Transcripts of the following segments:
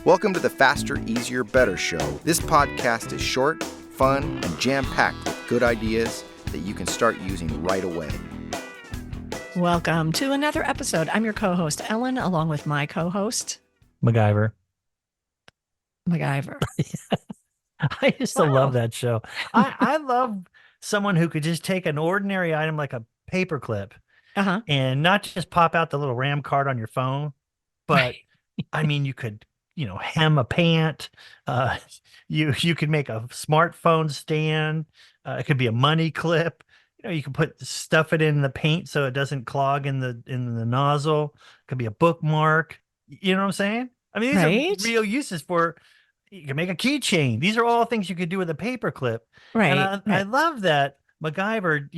Welcome to the Faster, Easier, Better show. This podcast is short, fun, and jam-packed with good ideas that you can start using right away. Welcome to another episode. I'm your co-host, Ellen, along with my co-host, MacGyver. I used to love that show. I love someone who could just take an ordinary item like a paperclip and not just pop out the little RAM card on your phone, but I mean, you could, hem a pant. You could make a smartphone stand. It could be a money clip. You can stuff it in the paint so it doesn't clog in the nozzle. It could be a bookmark. You know what I'm saying? I mean, these are real uses for. You can make a keychain. These are all things you could do with a paper clip. Right. And I love that MacGyver,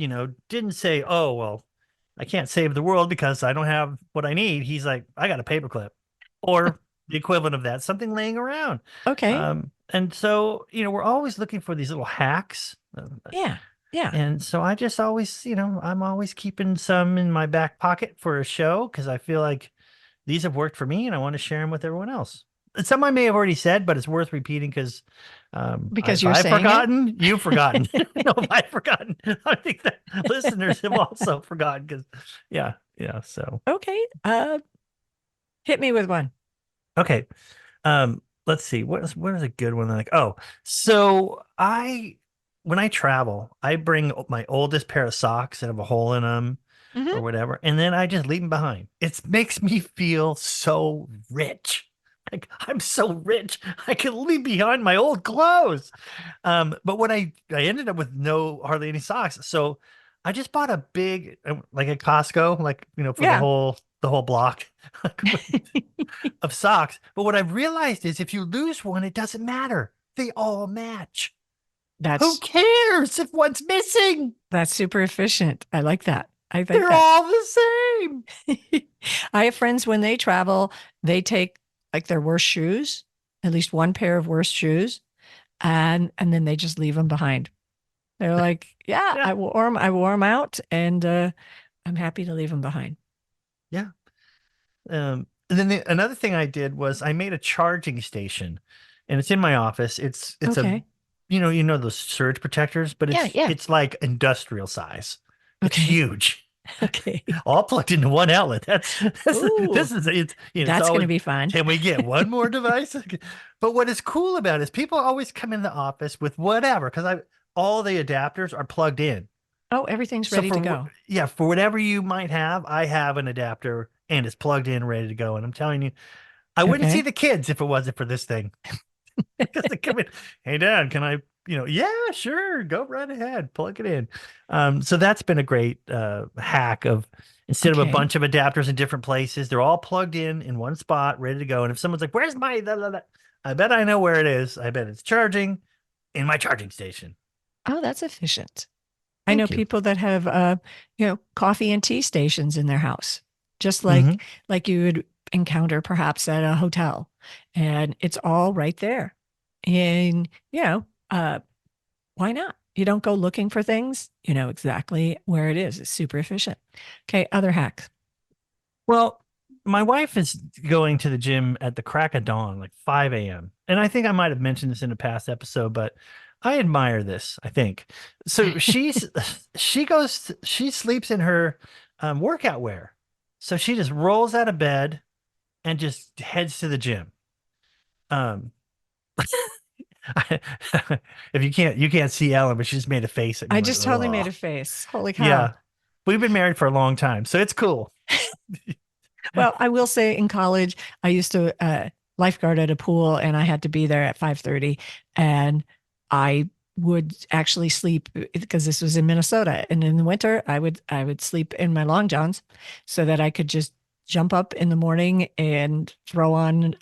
didn't say, oh, well, I can't save the world because I don't have what I need. He's like, I got a paper clip or the equivalent of that, something laying around. Okay. And so, we're always looking for these little hacks. Yeah. And so I just always, I'm always keeping some in my back pocket for a show because I feel like these have worked for me and I want to share them with everyone else. Some I may have already said, but it's worth repeating because you're saying forgotten, it? you've forgotten. No, I've forgotten. I think that listeners have also forgotten because, yeah. So okay, hit me with one. Okay, let's see. What is a good one? So when I travel, I bring my oldest pair of socks that have a hole in them. Or whatever, and then I just leave them behind. It makes me feel so rich. Like I'm so rich, I can leave behind my old clothes. But what I ended up with hardly any socks. So I just bought a big, like at Costco, for the whole block of socks. But what I've realized is if you lose one, it doesn't matter. They all match. Who cares if one's missing? That's super efficient. I like that. I think they're all the same. I have friends when they travel, they take like their worst shoes, at least one pair of worst shoes, and then they just leave them behind. They're like, yeah. I wore them out, and I'm happy to leave them behind. Yeah. And then another thing I did was I made a charging station, and it's in my office. It's okay. Those surge protectors, but it's like industrial size. It's huge. Okay. All plugged into one outlet. That's going to be fun. Can we get one more device? But what is cool about it is people always come in the office with whatever, because all the adapters are plugged in. Oh, everything's ready to go. Yeah, for whatever you might have, I have an adapter and it's plugged in, ready to go. And I'm telling you, I wouldn't see the kids if it wasn't for this thing. Because they come in, hey, Dad, can I? Yeah, sure, go right ahead, plug it in. So that's been a great hack of instead of a bunch of adapters in different places, they're all plugged in one spot, ready to go. And if someone's like, "Where's my?" I bet I know where it is. I bet it's charging in my charging station. Oh, that's efficient. I know people that have coffee and tea stations in their house, just like you would encounter perhaps at a hotel, and it's all right there. And why not? You don't go looking for things. You know exactly where it is. It's super efficient. Okay, other hacks. Well, my wife is going to the gym at the crack of dawn, like 5 a.m. And I think I might have mentioned this in a past episode, but I admire this, I think. So she sleeps in her workout wear. So she just rolls out of bed and just heads to the gym. If you can't see Ellen, but she just made a face at me. I just totally made a face. Holy cow. Yeah. We've been married for a long time, so it's cool. Well, I will say in college, I used to lifeguard at a pool and I had to be there at 5:30 and I would actually sleep because this was in Minnesota. And in the winter, I would sleep in my long johns so that I could just jump up in the morning and throw on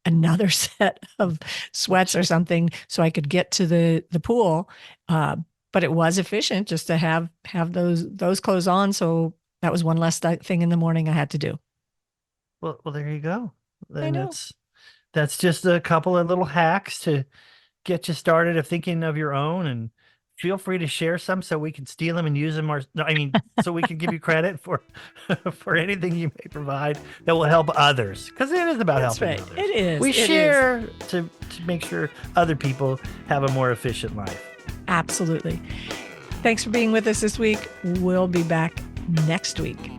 another set of sweats or something so I could get to the pool. But it was efficient just to have those clothes on. So that was one less thing in the morning I had to do. Well, there you go. I know. That's just a couple of little hacks to get you started of thinking of your own and feel free to share some so we can steal them and use them. So we can give you credit for for anything you may provide that will help others. Because it is about That's helping right. others. It is. We It share to make sure other people have a more efficient life. Absolutely. Thanks for being with us this week. We'll be back next week.